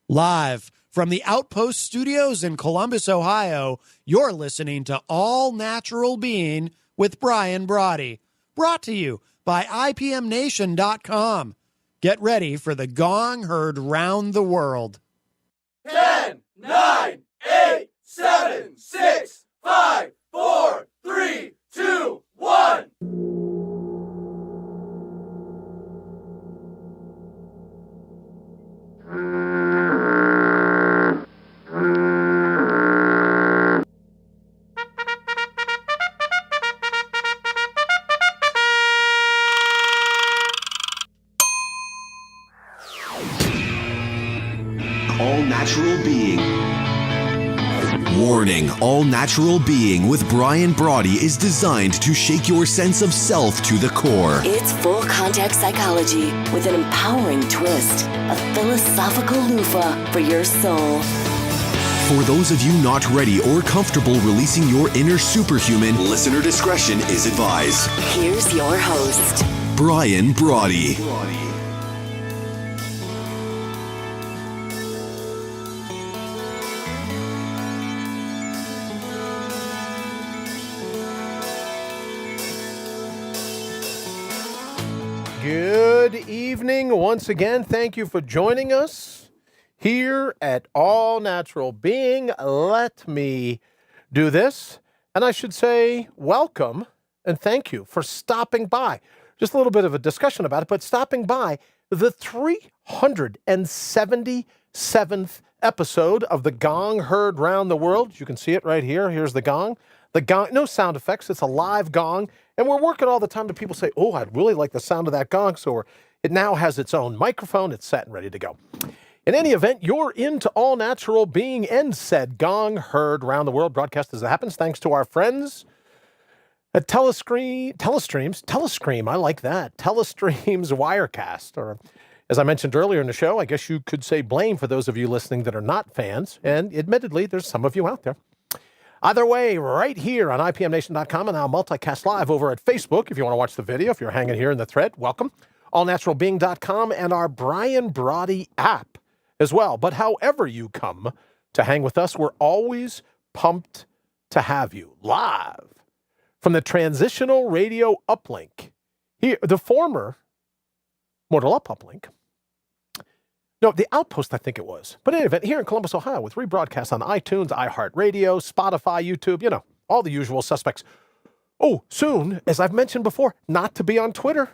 Live from the Outpost Studios in Columbus, Ohio, you're listening to All Natural Being with Brian Brawdy. Brought to you by IPMNation.com. Get ready for the gong heard round the world. 10, 9, 8, 7, 6, 5, 4, 3, 2, 1. All Natural Being. Warning, All Natural Being with Brian Brawdy is designed to shake your sense of self to the core. It's full context psychology with an empowering twist, a philosophical loofah for your soul. For those of you not ready or comfortable releasing your inner superhuman, listener discretion is advised. Here's your host, Brian Brawdy. Good evening once again. Thank you for joining us here at All Natural Being. Let me do this. And I should say welcome and thank you for stopping by. Just a little bit of a discussion about it, but stopping by the 377th episode of The Gong Heard Round the World. You can see it right here. Here's the gong. The gong, no sound effects. It's a live gong. And we're working all the time to people say, oh, I'd really like the sound of that gong. So it now has its own microphone. It's set and ready to go. In any event, you're into All Natural Being and said gong heard round the world, broadcast as it happens, thanks to our friends at Telestream, I like that, Telestream's Wirecast, or as I mentioned earlier in the show, I guess you could say blame for those of you listening that are not fans, and admittedly, there's some of you out there. Either way, right here on IPMNation.com and now multicast live over at Facebook. If you want to watch the video, if you're hanging here in the thread, welcome. AllNaturalBeing.com and our Brian Brawdy app as well. But however you come to hang with us, we're always pumped to have you live from the Transitional Radio Uplink. Here, the former Mortal Up Uplink. No, the Outpost, I think it was. But in any event, here in Columbus, Ohio, with rebroadcasts on iTunes, iHeartRadio, Spotify, YouTube, you know, all the usual suspects. Oh, soon, as I've mentioned before, not to be on Twitter.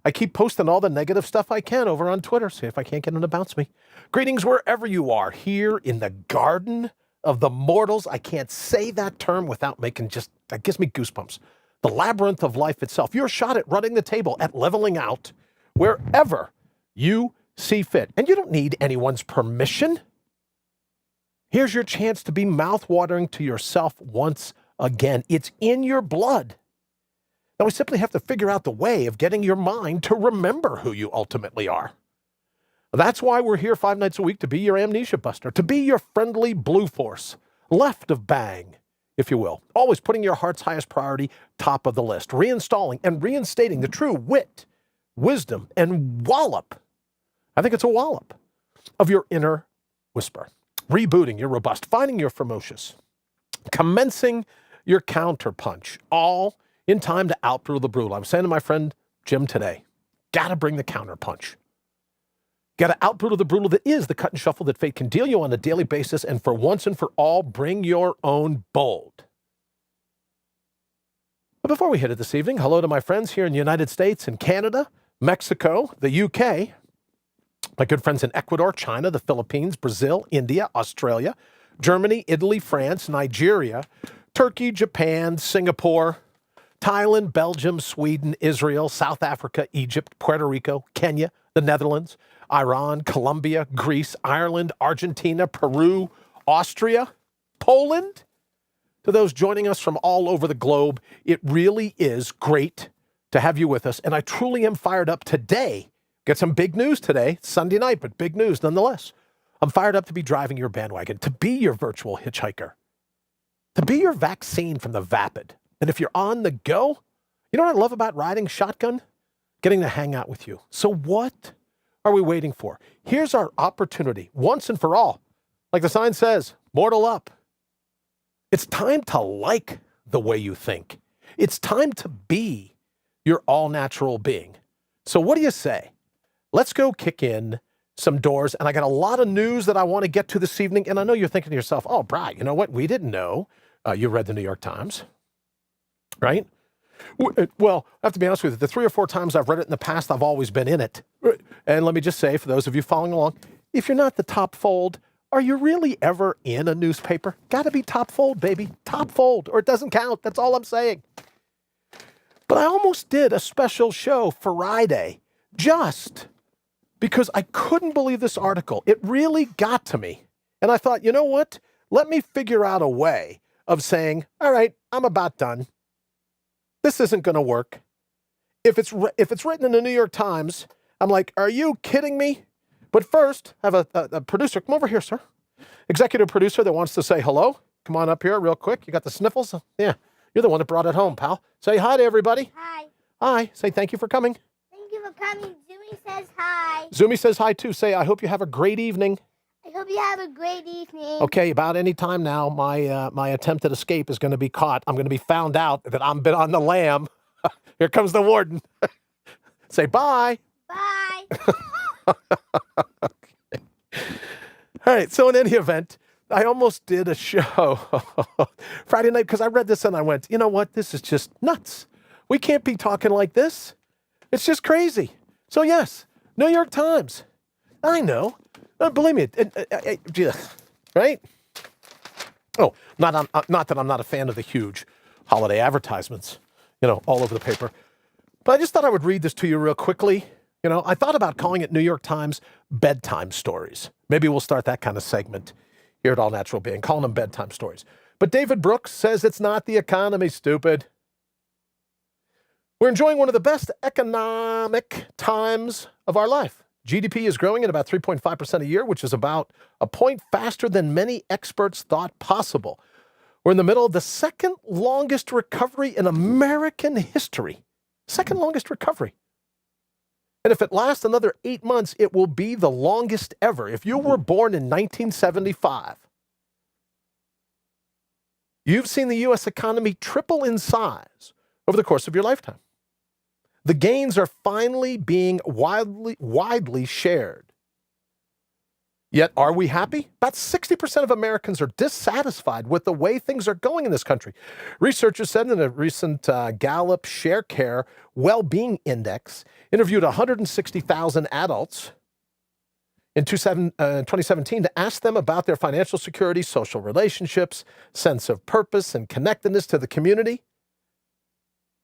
I keep posting all the negative stuff I can over on Twitter. See if I can't get them to bounce me. Greetings wherever you are, here in the garden of the mortals. I can't say that term without making that gives me goosebumps. The labyrinth of life itself. Your shot at running the table, at leveling out, wherever you see fit. And you don't need anyone's permission. Here's your chance to be mouth-watering to yourself once again. It's in your blood. Now we simply have to figure out the way of getting your mind to remember who you ultimately are. That's why we're here 5 nights a week, to be your amnesia buster, to be your friendly blue force, left of bang, if you will. Always putting your heart's highest priority top of the list, reinstalling and reinstating the true wit, wisdom, and wallop. I think it's a wallop of your inner whisper. Rebooting your robust, finding your ferocious, commencing your counterpunch, all in time to outbrew the brutal. I was saying to my friend Jim today, gotta bring the counterpunch. Gotta outbrew the brutal that is the cut and shuffle that fate can deal you on a daily basis, and for once and for all, bring your own bold. But before we hit it this evening, hello to my friends here in the United States and Canada, Mexico, the UK, my good friends in Ecuador, China, the Philippines, Brazil, India, Australia, Germany, Italy, France, Nigeria, Turkey, Japan, Singapore, Thailand, Belgium, Sweden, Israel, South Africa, Egypt, Puerto Rico, Kenya, the Netherlands, Iran, Colombia, Greece, Ireland, Argentina, Peru, Austria, Poland. To those joining us from all over the globe, it really is great to have you with us. And I truly am fired up today. Get some big news today. It's Sunday night, but big news nonetheless. I'm fired up to be driving your bandwagon, to be your virtual hitchhiker, to be your vaccine from the vapid. And if you're on the go, you know what I love about riding shotgun? Getting to hang out with you. So what are we waiting for? Here's our opportunity, once and for all. Like the sign says, mortal up. It's time to like the way you think. It's time to be your all-natural being. So what do you say? Let's go kick in some doors. And I got a lot of news that I want to get to this evening. And I know you're thinking to yourself, oh, Bri, you know what? We didn't know. You read the New York Times, right? Well, I have to be honest with you. The 3 or 4 times I've read it in the past, I've always been in it. And let me just say, for those of you following along, if you're not the top fold, are you really ever in a newspaper? Got to be top fold, baby. Top fold, or it doesn't count. That's all I'm saying. But I almost did a special show Friday just because I couldn't believe this article. It really got to me. And I thought, you know what? Let me figure out a way of saying, all right, I'm about done. This isn't going to work. If it's written in the New York Times, I'm like, are you kidding me? But first, I have a producer. Come over here, sir. Executive producer that wants to say hello. Come on up here real quick. You got the sniffles? Yeah. You're the one that brought it home, pal. Say hi to everybody. Hi. Hi. Say thank you for coming. Thank you for coming. Zumi says hi. Zumi says hi, too. Say, I hope you have a great evening. I hope you have a great evening. Okay, about any time now, my attempted escape is going to be caught. I'm going to be found out that I've been on the lam. Here comes the warden. Say bye. Bye. Okay. All right, so in any event, I almost did a show Friday night because I read this and I went, you know what? This is just nuts. We can't be talking like this. It's just crazy. So yes, New York Times. I know. Believe me, right? Oh, not that I'm not a fan of the huge holiday advertisements, all over the paper. But I just thought I would read this to you real quickly. I thought about calling it New York Times Bedtime Stories. Maybe we'll start that kind of segment here at All Natural Being, calling them bedtime stories. But David Brooks says it's not the economy, stupid. We're enjoying one of the best economic times of our life. GDP is growing at about 3.5% a year, which is about a point faster than many experts thought possible. We're in the middle of the second longest recovery in American history. Second longest recovery. And if it lasts another 8 months, it will be the longest ever. If you were born in 1975, you've seen the U.S. economy triple in size over the course of your lifetime. The gains are finally being widely shared. Yet, are we happy? About 60% of Americans are dissatisfied with the way things are going in this country. Researchers said in a recent Gallup ShareCare Well-Being Index, interviewed 160,000 adults in 2017 to ask them about their financial security, social relationships, sense of purpose, and connectedness to the community.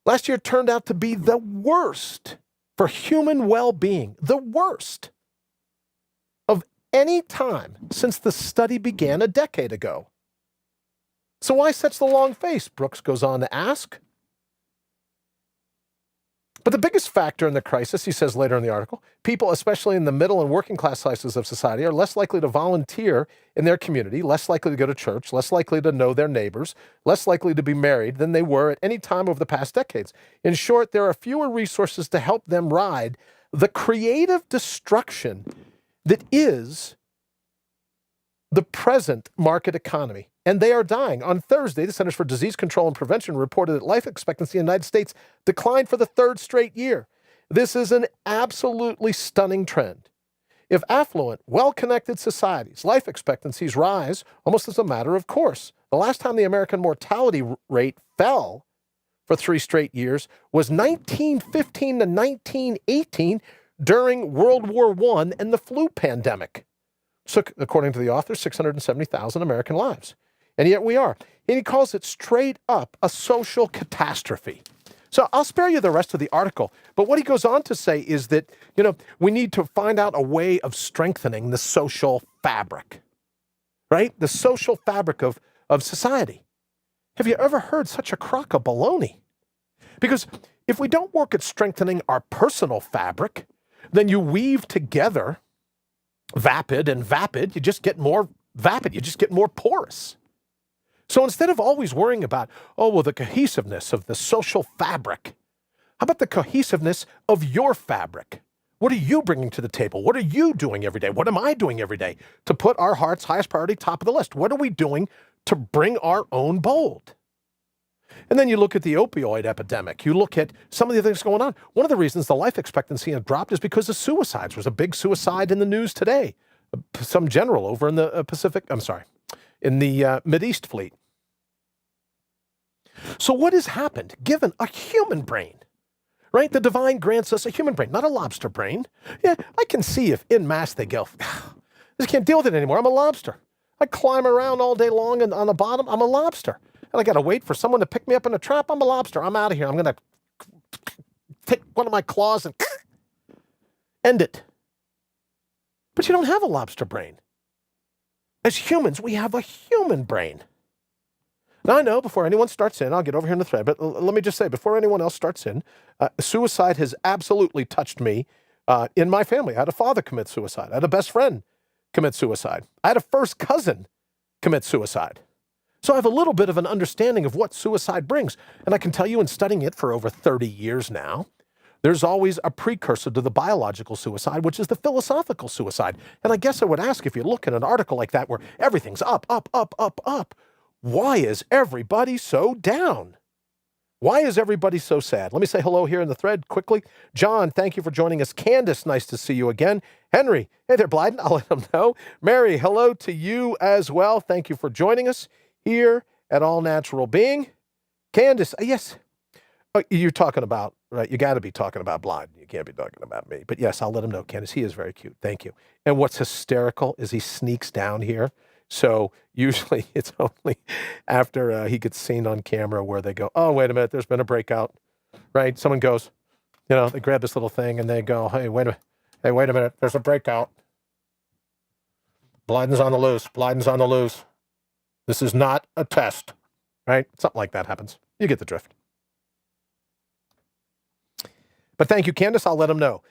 Last year turned out to be the worst for human well-being, the worst of any time since the study began a decade ago. So why such the long face? Brooks goes on to ask. But the biggest factor in the crisis, he says later in the article, people, especially in the middle and working class slices of society, are less likely to volunteer in their community, less likely to go to church, less likely to know their neighbors, less likely to be married than they were at any time over the past decades. In short, there are fewer resources to help them ride the creative destruction that is the present market economy. And they are dying. On Thursday, the Centers for Disease Control and Prevention reported that life expectancy in the United States declined for the third straight year. This is an absolutely stunning trend. If affluent, well-connected societies' life expectancies rise almost as a matter of course. The last time the American mortality rate fell for 3 straight years was 1915 to 1918 during World War I and the flu pandemic. So, according to the author, 670,000 American lives. And yet we are. And he calls it straight up a social catastrophe. So I'll spare you the rest of the article. But what he goes on to say is that, we need to find out a way of strengthening the social fabric, right? The social fabric of society. Have you ever heard such a crock of baloney? Because if we don't work at strengthening our personal fabric, then you weave together vapid and vapid, you just get more vapid, you just get more porous. So instead of always worrying about, the cohesiveness of the social fabric, how about the cohesiveness of your fabric? What are you bringing to the table? What are you doing every day? What am I doing every day to put our heart's highest priority top of the list? What are we doing to bring our own bold? And then you look at the opioid epidemic. You look at some of the things going on. One of the reasons the life expectancy had dropped is because of suicides. There was a big suicide in the news today. Some general over in the in the Mideast fleet. So what has happened? Given a human brain, right? The divine grants us a human brain, not a lobster brain. Yeah, I can see if in mass they go, I just can't deal with it anymore. I'm a lobster. I climb around all day long and on the bottom, I'm a lobster. And I got to wait for someone to pick me up in a trap. I'm a lobster. I'm out of here. I'm going to take one of my claws and end it. But you don't have a lobster brain. As humans, we have a human brain. Now, I know before anyone starts in, I'll get over here in the thread, but let me just say, before anyone else starts in, suicide has absolutely touched me in my family. I had a father commit suicide. I had a best friend commit suicide. I had a first cousin commit suicide. So I have a little bit of an understanding of what suicide brings. And I can tell you in studying it for over 30 years now, there's always a precursor to the biological suicide, which is the philosophical suicide. And I guess I would ask, if you look at an article like that where everything's up, up, up, up, up, why is everybody so down? Why is everybody so sad? Let me say hello here in the thread quickly. John, thank you for joining us. Candace, nice to see you again. Henry, hey there, Blyden, I'll let them know. Mary, hello to you as well. Thank you for joining us here at All Natural Being. Candace, yes, you're talking about, right? You got to be talking about Blyden. You can't be talking about me. But yes, I'll let him know. Candace, he is very cute. Thank you. And what's hysterical is he sneaks down here. So usually it's only after he gets seen on camera where they go, oh, wait a minute, there's been a breakout, right? Someone goes, they grab this little thing and they go, hey, wait a minute, there's a breakout. Blyden's on the loose. Blyden's on the loose. This is not a test, right? Something like that happens. You get the drift. But thank you, Candace. I'll let him know.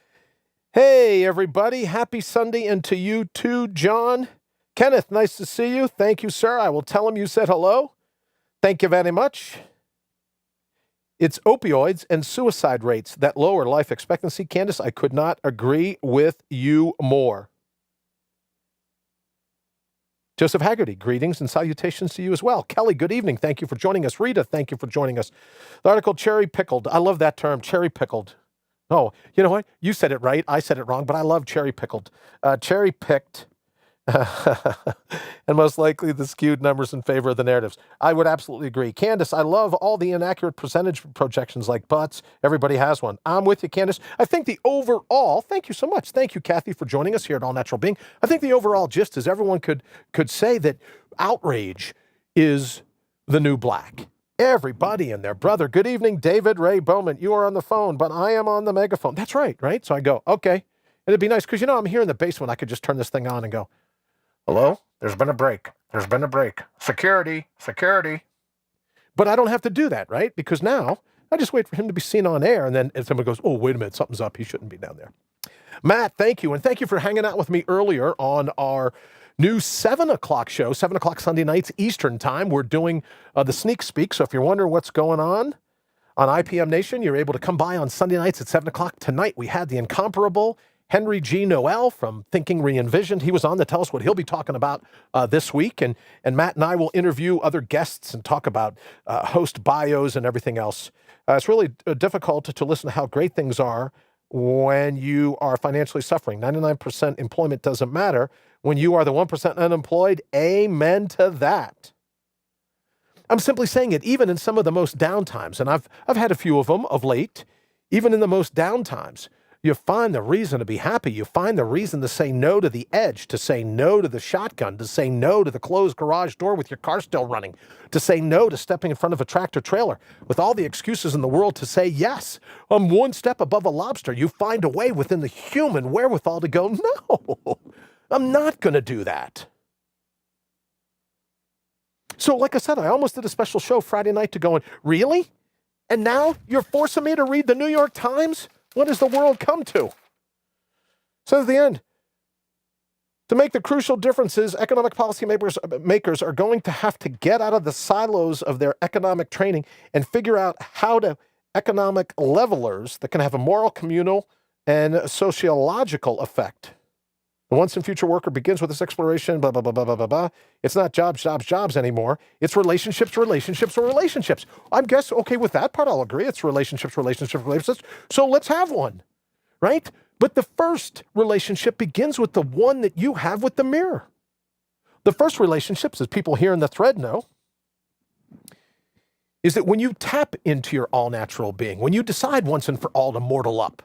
Hey, everybody. Happy Sunday, and to you too, John. Kenneth, nice to see you. Thank you, sir. I will tell him you said hello. Thank you very much. It's opioids and suicide rates that lower life expectancy. Candace, I could not agree with you more. Joseph Haggerty, greetings and salutations to you as well. Kelly, good evening. Thank you for joining us. Rita, thank you for joining us. The article, cherry pickled. I love that term, cherry pickled. Oh, you know what? You said it right. I said it wrong, but I love cherry pickled. Cherry picked. And most likely the skewed numbers in favor of the narratives. I would absolutely agree. Candace, I love all the inaccurate percentage projections like butts. Everybody has one. I'm with you, Candace. I think the overall, thank you so much. Thank you, Kathy, for joining us here at All Natural Being. I think the overall gist is everyone could say that outrage is the new black. Everybody and their brother. Good evening, David Ray Bowman. You are on the phone, but I am on the megaphone. That's right? So I go, okay. And it'd be nice because, I'm here in the basement. I could just turn this thing on and go, hello? There's been a break. There's been a break. Security. Security. But I don't have to do that, right? Because now I just wait for him to be seen on air. And then if someone goes, oh, wait a minute, something's up. He shouldn't be down there. Matt, thank you. And thank you for hanging out with me earlier on our new 7 o'clock show, 7 o'clock Sunday nights Eastern time. We're doing the Sneak Speak. So if you're wondering what's going on IPM Nation, you're able to come by on Sunday nights at 7 o'clock. Tonight, we had the incomparable Henry G. Noel from Thinking Re-Envisioned. He was on to tell us what he'll be talking about this week. And Matt and I will interview other guests and talk about host bios and everything else. It's really difficult to listen to how great things are when you are financially suffering. 99% employment doesn't matter when you are the 1% unemployed. Amen to that. I'm simply saying it, even in some of the most down times, and I've had a few of them of late, even in the most down times, you find the reason to be happy. You find the reason to say no to the edge, to say no to the shotgun, to say no to the closed garage door with your car still running, to say no to stepping in front of a tractor trailer with all the excuses in the world to say yes. I'm one step above a lobster. You find a way within the human wherewithal to go, no, I'm not going to do that. So like I said, I almost did a special show Friday night to going, really? And now you're forcing me to read the New York Times? What has the world come to? So at the end, to make the crucial differences, economic policy makers are going to have to get out of the silos of their economic training and figure out how to economic levelers that can have a moral, communal, and sociological effect. The once and future worker begins with this exploration, blah, blah, blah, blah, blah, blah, blah. It's not jobs, jobs, jobs anymore. It's relationships, relationships, or relationships. I guess, okay, with that part, I'll agree. It's relationships, relationships, relationships. So let's have one, right? But the first relationship begins with the one that you have with the mirror. The first relationships, as people here in the thread know, is that when you tap into your all-natural being, when you decide once and for all to mortal up,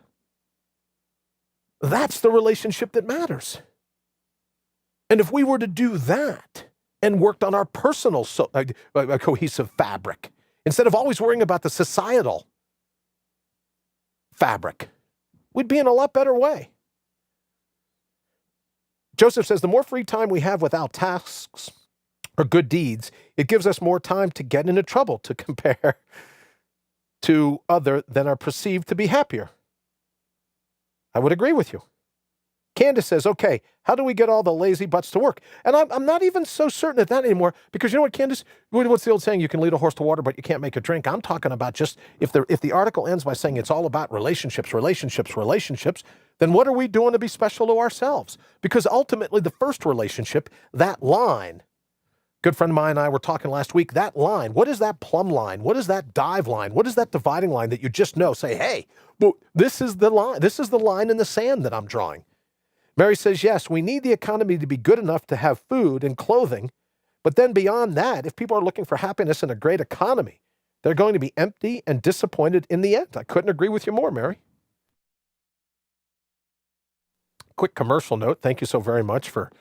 that's the relationship that matters. And if we were to do that and worked on our personal cohesive fabric, instead of always worrying about the societal fabric, we'd be in a lot better way. Joseph says, the more free time we have without tasks or good deeds, it gives us more time to get into trouble, to compare to other than are perceived to be happier. I would agree with you. Candace says, okay, how do we get all the lazy butts to work? And I'm not even so certain of that anymore, because you know what, Candace? What's the old saying? You can lead a horse to water, but you can't make it drink. I'm talking about just, if the article ends by saying it's all about relationships, relationships, relationships, then what are we doing to be special to ourselves? Because ultimately, the first relationship, that line, good friend of mine and I were talking last week, that line, what is that plumb line? What is that dive line? What is that dividing line that you just know? Say, hey, well, this is the line. This is the line in the sand that I'm drawing. Mary says, yes, we need the economy to be good enough to have food and clothing. But then beyond that, if people are looking for happiness in a great economy, they're going to be empty and disappointed in the end. I couldn't agree with you more, Mary. Quick commercial note. Thank you so very much for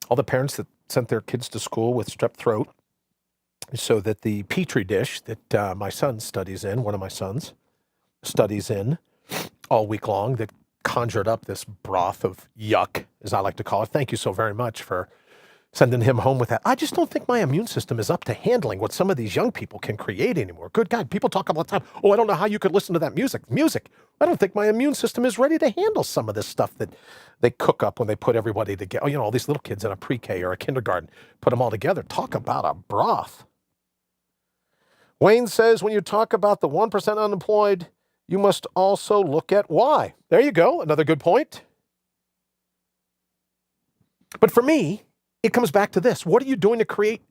all the parents that sent their kids to school with strep throat, so that the Petri dish that my son studies in, one of my sons studies in all week long, that conjured up this broth of yuck, as I like to call it. Thank you so very much for sending him home with that. I just don't think my immune system is up to handling what some of these young people can create anymore. Good God, people talk all the time, oh, I don't know how you could listen to that music. Music. I don't think my immune system is ready to handle some of this stuff that they cook up when they put everybody together. Oh, you know, all these little kids in a pre-K or a kindergarten, put them all together. Talk about a broth. Wayne says, when you talk about the 1% unemployed, you must also look at why. There you go. Another good point. But for me, it comes back to this. What are you doing to create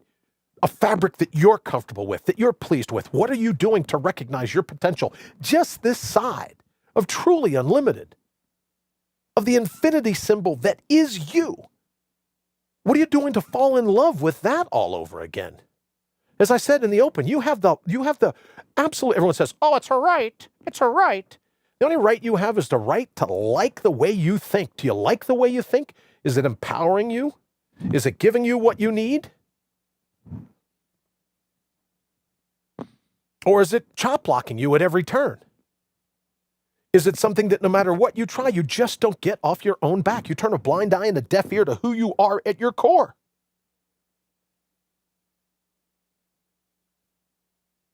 a fabric that you're comfortable with, that you're pleased with? What are you doing to recognize your potential just this side of truly unlimited, of the infinity symbol that is you? What are you doing to fall in love with that all over again? As I said in the open, you have the absolute, everyone says, oh, it's a right. It's a right. The only right you have is the right to like the way you think. Do you like the way you think? Is it empowering you? Is it giving you what you need? Or is it chop blocking you at every turn? Is it something that no matter what you try, you just don't get off your own back? You turn a blind eye and a deaf ear to who you are at your core.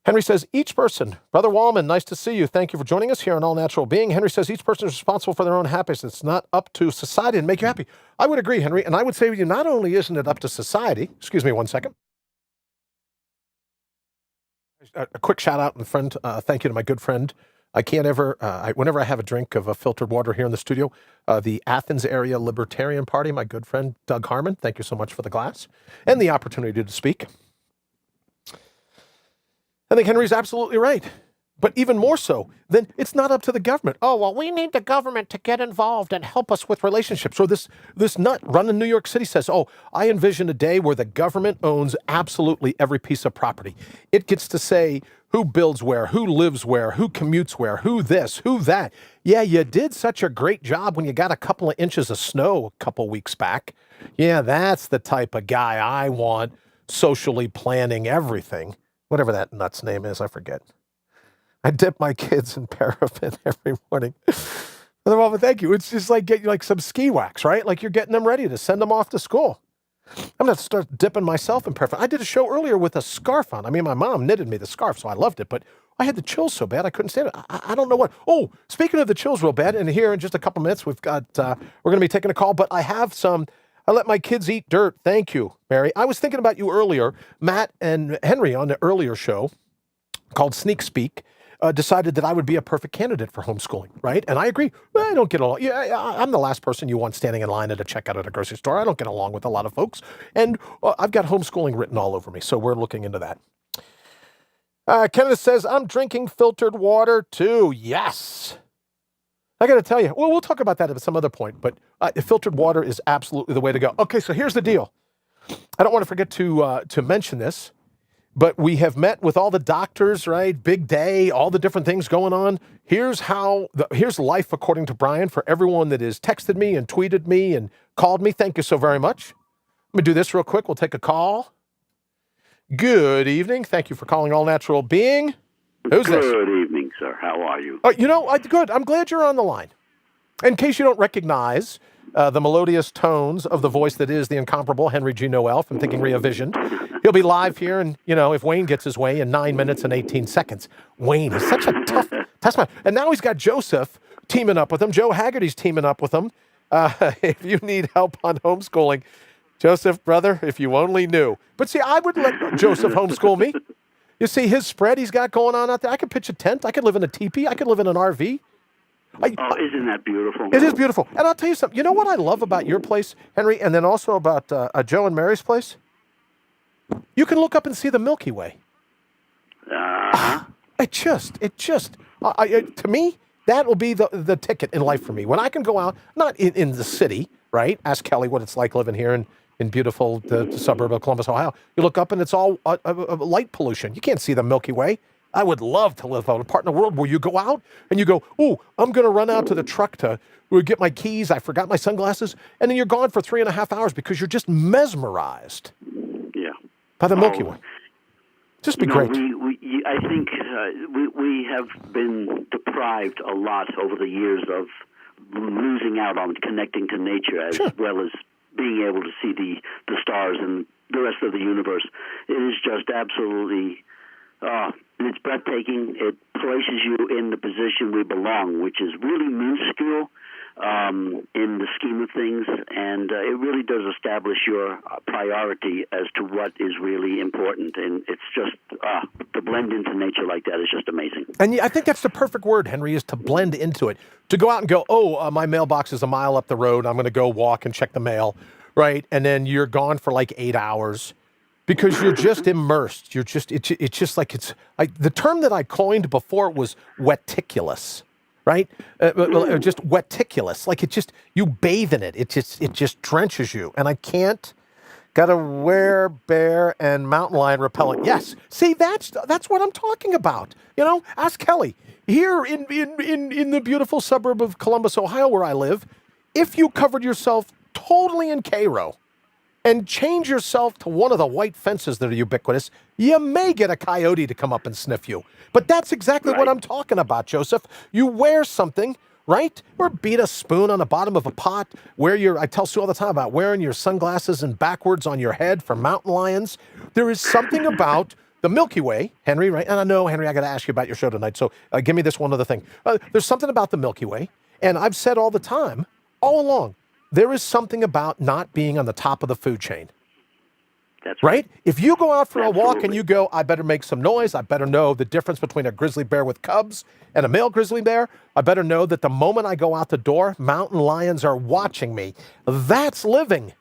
Henry says, each person, Brother Wallman, nice to see you. Thank you for joining us here on All Natural Being. Henry says, each person is responsible for their own happiness. It's not up to society to make you happy. I would agree, Henry. And I would say to you, not only isn't it up to society, excuse me one second. A quick shout out and friend, thank you to my good friend. I can't ever, whenever I have a drink of filtered water here in the studio, the Athens Area Libertarian Party, my good friend, Doug Harmon, thank you so much for the glass and the opportunity to speak. I think Henry's absolutely right. But even more so, then it's not up to the government. Oh, well, we need the government to get involved and help us with relationships. Or this nut running New York City says, oh, I envision a day where the government owns absolutely every piece of property. It gets to say who builds where, who lives where, who commutes where, who this, who that. Yeah, you did such a great job when you got a couple of inches of snow a couple weeks back. Yeah, that's the type of guy I want socially planning everything. Whatever that nut's name is, I forget. I dip my kids in paraffin every morning. Well, thank you. It's just like getting like some ski wax, right? Like you're getting them ready to send them off to school. I'm going to start dipping myself in paraffin. I did a show earlier with a scarf on. I mean, my mom knitted me the scarf, so I loved it, but I had the chills so bad I couldn't stand it. I don't know what. Oh, speaking of the chills real bad, and here in just a couple minutes, we're going to be taking a call, but I have some. I let my kids eat dirt. Thank you, Mary. I was thinking about you earlier, Matt and Henry, on the earlier show called Sneak Speak. decided that I would be a perfect candidate for homeschooling, right? And I agree. I don't get along. Yeah, I'm the last person you want standing in line at a checkout at a grocery store. I don't get along with a lot of folks. And I've got homeschooling written all over me, so we're looking into that. Kenneth says, I'm drinking filtered water too. Yes. I got to tell you, well, we'll talk about that at some other point, but filtered water is absolutely the way to go. Okay, so here's the deal. I don't want to forget to mention this, but we have met with all the doctors, right? Big day, all the different things going on. Here's life according to Brian for everyone that has texted me and tweeted me and called me. Thank you so very much. Let me do this real quick. We'll take a call. Good evening. Thank you for calling All Natural Being. Who's this? Good evening, sir. How are you? Good. I'm glad you're on the line. In case you don't recognize the melodious tones of the voice that is the incomparable Henry G. Noel from Thinking Ria Vision, he'll be live here, and, if Wayne gets his way, in 9 minutes and 18 seconds. Wayne is such a tough man. And now he's got Joseph teaming up with him. Joe Haggerty's teaming up with him. If you need help on homeschooling, Joseph, brother, if you only knew. But see, I would let Joseph homeschool me. You see his spread he's got going on out there. I could pitch a tent. I could live in a teepee. I could live in an RV. Isn't that beautiful? It is beautiful. And I'll tell you something. You know what I love about your place, Henry, and then also about Joe and Mary's place? You can look up and see the Milky Way. To me, that will be the ticket in life for me. When I can go out, not in the city, right? Ask Kelly what it's like living here in beautiful the suburb of Columbus, Ohio. You look up and it's all light pollution. You can't see the Milky Way. I would love to live out a part in the world where you go out and you go, oh, I'm going to run out to the truck to get my keys. I forgot my sunglasses. And then you're gone for 3.5 hours because you're just mesmerized by the Milky Way. Just be great. I think we have been deprived a lot over the years of losing out on connecting to nature as well as being able to see the stars and the rest of the universe. It is just absolutely, it's breathtaking. It places you in the position we belong, which is really minuscule in the scheme of things, and it really does establish your priority as to what is really important. And it's just, to blend into nature like that is just amazing. And I think that's the perfect word, Henry, is to blend into it. To go out and go, my mailbox is a mile up the road. I'm going to go walk and check the mail, right? And then you're gone for like 8 hours because you're just immersed. It's just like the term that I coined before was weticulous, right? Just weticulous. Like you bathe in it. It just drenches you. And I can't. Got to wear bear and mountain lion repellent. Yes. See, that's what I'm talking about. Ask Kelly. Here in the beautiful suburb of Columbus, Ohio, where I live, if you covered yourself totally in Cairo and change yourself to one of the white fences that are ubiquitous, you may get a coyote to come up and sniff you. But that's exactly what I'm talking about, Joseph. You wear something, right? Or beat a spoon on the bottom of a pot. I tell Sue all the time about wearing your sunglasses and backwards on your head for mountain lions. There is something about the Milky Way, Henry, right? And I know, Henry, I got to ask you about your show tonight, so give me this one other thing. There's something about the Milky Way, and I've said all the time, all along, there is something about not being on the top of the food chain. That's right. If you go out for a walk and you go, I better make some noise. I better know the difference between a grizzly bear with cubs and a male grizzly bear. I better know that the moment I go out the door, mountain lions are watching me. That's living.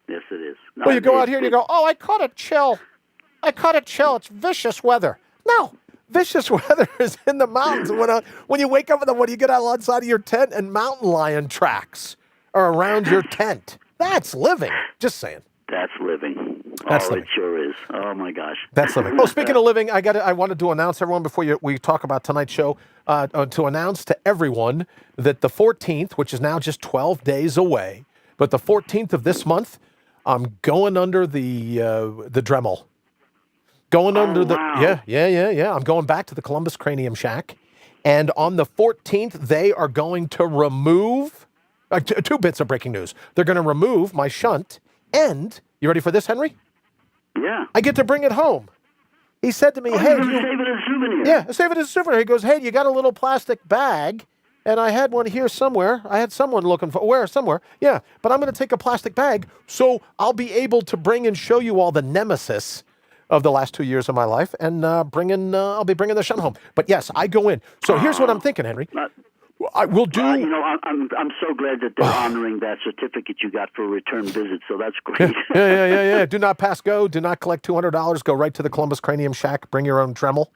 Yes, it is. Well, you go out here and you go, I caught a chill. It's vicious weather. No, vicious weather is in the mountains. When you wake up in the morning, you get outside of your tent and mountain lion tracks are around your tent. That's living. Just saying. That's living. Living. It sure is. Oh, my gosh. That's living. Oh, speaking of living, I wanted to announce, everyone, before we talk about tonight's show, to announce to everyone that the 14th, which is now just 12 days away, but the 14th of this month, I'm going under the Dremel. Going under the... Wow. Yeah. I'm going back to the Columbus Cranium Shack. And on the 14th, they are going to remove... two bits of breaking news. They're going to remove my shunt. And, you ready for this, Henry? Yeah. I get to bring it home. He said to me, hey... You're going to save it as a souvenir. Yeah, save it as a souvenir. He goes, hey, you got a little plastic bag? And I had one here somewhere. I had someone looking for... Where? Somewhere. Yeah, but I'm going to take a plastic bag, so I'll be able to bring and show you all the nemesis of the last 2 years of my life, and I'll be bringing the shun home. But yes, I go in. So here's what I'm thinking, Henry. I will do. I'm so glad that they're honoring that certificate you got for a return visit. So that's great. Yeah. Do not pass go. Do not collect $200. Go right to the Columbus Cranium Shack. Bring your own Dremel.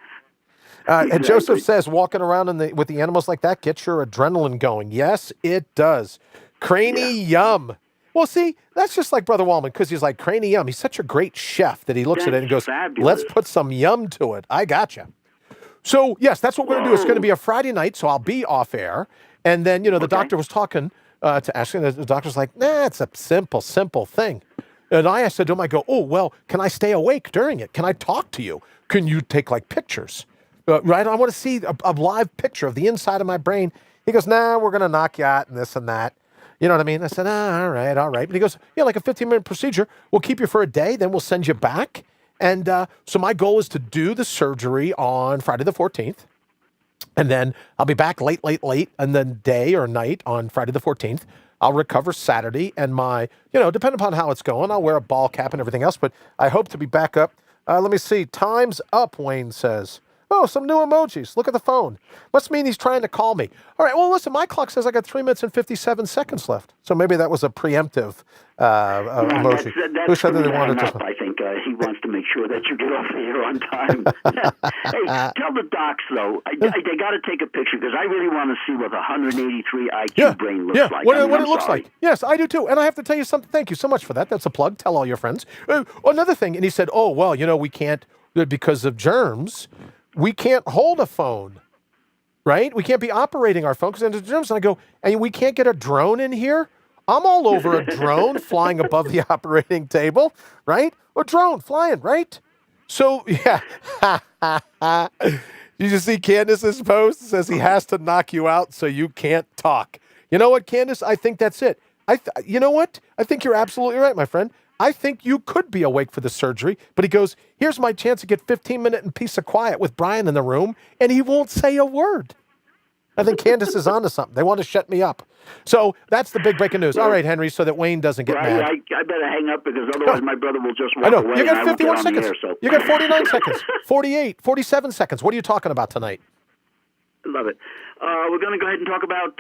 Exactly. And Joseph says, walking around with the animals like that gets your adrenaline going. Yes, it does. Craney yum. Well, see, that's just like Brother Wallman, because he's like, Craney yum. He's such a great chef that he looks at it and goes, fabulous. Let's put some yum to it. I gotcha. So, yes, that's what we're going to do. It's going to be a Friday night, so I'll be off air. And then, the doctor was talking to Ashley, and the doctor's like, nah, it's a simple thing. And I said to him, I go, oh, well, can I stay awake during it? Can I talk to you? Can you take, pictures? Right? I want to see a live picture of the inside of my brain. He goes, nah, we're going to knock you out and this and that. You know what I mean? I said, all right. But he goes, yeah, like a 15-minute procedure. We'll keep you for a day, then we'll send you back. And so my goal is to do the surgery on Friday the 14th. And then I'll be back late, and then day or night on Friday the 14th. I'll recover Saturday, and depending upon how it's going, I'll wear a ball cap and everything else, but I hope to be back up. Let me see. Time's up, Wayne says. Oh, some new emojis. Look at the phone. Must mean he's trying to call me. All right, well, listen, my clock says I got 3 minutes and 57 seconds left. So maybe that was a preemptive emoji. That's Who said that they wanted to? I think he wants to make sure that you get off the air on time. Hey, tell the docs, though, they got to take a picture, because I really want to see what a 183 IQ brain looks like. What it looks like. Yes, I do too. And I have to tell you something. Thank you so much for that. That's a plug. Tell all your friends. Another thing, and he said, oh, well, we can't, because of germs, we can't hold a phone, right? We can't be operating our phone because there's germs. And I go, and we can't get a drone in here? I'm all over a drone flying above the operating table, right? A drone flying, right? So, yeah. You just see Candace's post? It says he has to knock you out so you can't talk. You know what, Candace? I think that's it. You know what? I think you're absolutely right, my friend. I think you could be awake for the surgery, but he goes, here's my chance to get 15-minute and peace of quiet with Brian in the room, and he won't say a word. I think Candace is onto something. They want to shut me up. So that's the big breaking news. All right, Henry, so that Wayne doesn't get mad. I better hang up, because otherwise my brother will just walk away. You got 51 seconds. Air, You got 49 seconds, 48, 47 seconds. What are you talking about tonight? Love it. We're going to go ahead and talk about,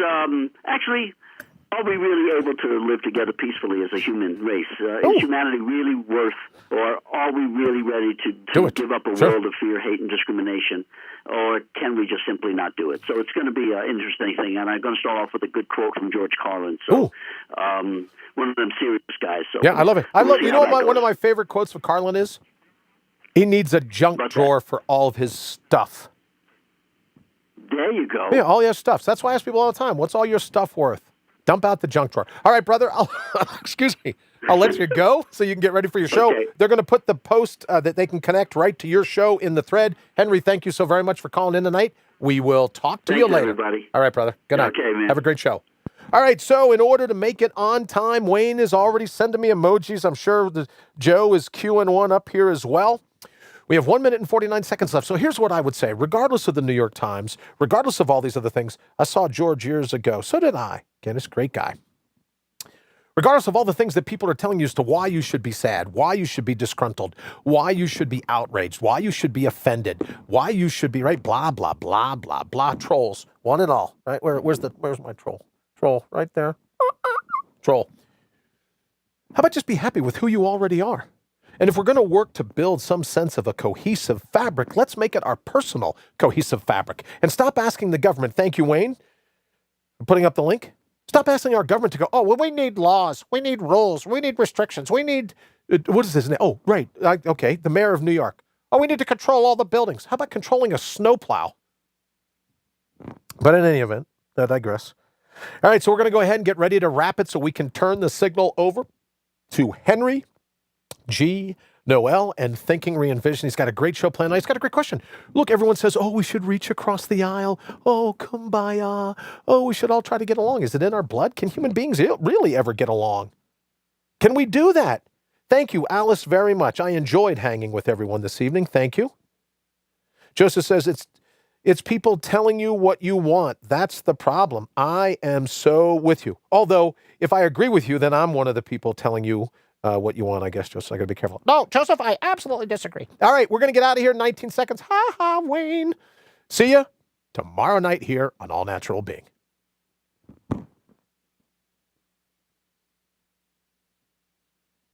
are we really able to live together peacefully as a human race? Is humanity really worth, or are we really ready to give up a world of fear, hate, and discrimination? Or can we just simply not do it? So it's going to be an interesting thing, and I'm going to start off with a good quote from George Carlin. So, one of them serious guys. So yeah, I love it. You know what one of my favorite quotes of Carlin is? He needs a junk drawer for all of his stuff. There you go. Yeah, all your stuff. So that's why I ask people all the time, what's all your stuff worth? Dump out the junk drawer. All right, brother. Excuse me. I'll let you go so you can get ready for your show. Okay. They're going to put the post that they can connect right to your show in the thread. Henry, thank you so very much for calling in tonight. We will talk to you later. Everybody. All right, brother. Good night. Okay, man. Have a great show. All right, so in order to make it on time, Wayne is already sending me emojis. I'm sure Joe is queuing one up here as well. We have 1 minute and 49 seconds left. So here's what I would say. Regardless of the New York Times, regardless of all these other things, I saw George years ago. So did I. Again, this great guy. Regardless of all the things that people are telling you as to why you should be sad, why you should be disgruntled, why you should be outraged, why you should be offended, why you should be, right, blah, blah, blah, blah, blah, trolls, one and all, right? Where's my troll? Troll, right there. Troll. How about just be happy with who you already are? And if we're going to work to build some sense of a cohesive fabric, let's make it our personal cohesive fabric. And stop asking the government, thank you, Wayne, for putting up the link. Stop asking our government to go, oh, well, we need laws, we need rules, we need restrictions, we need, what is his name? Oh, right, okay, the mayor of New York. Oh, we need to control all the buildings. How about controlling a snowplow? But in any event, I digress. All right, so we're going to go ahead and get ready to wrap it so we can turn the signal over to Henry G. Noel and Thinking Re-Envision. He's got a great show planned. He's got a great question. Look, everyone says, oh, we should reach across the aisle. Oh, kumbaya. Oh, we should all try to get along. Is it in our blood? Can human beings really ever get along? Can we do that? Thank you, Alice, very much. I enjoyed hanging with everyone this evening. Thank you. Joseph says, it's people telling you what you want. That's the problem. I am so with you. Although, if I agree with you, then I'm one of the people telling you what you want, I guess, Joseph. I got to be careful. No, Joseph, I absolutely disagree. All right, we're going to get out of here in 19 seconds. Ha ha, Wayne. See ya tomorrow night here on All Natural Being.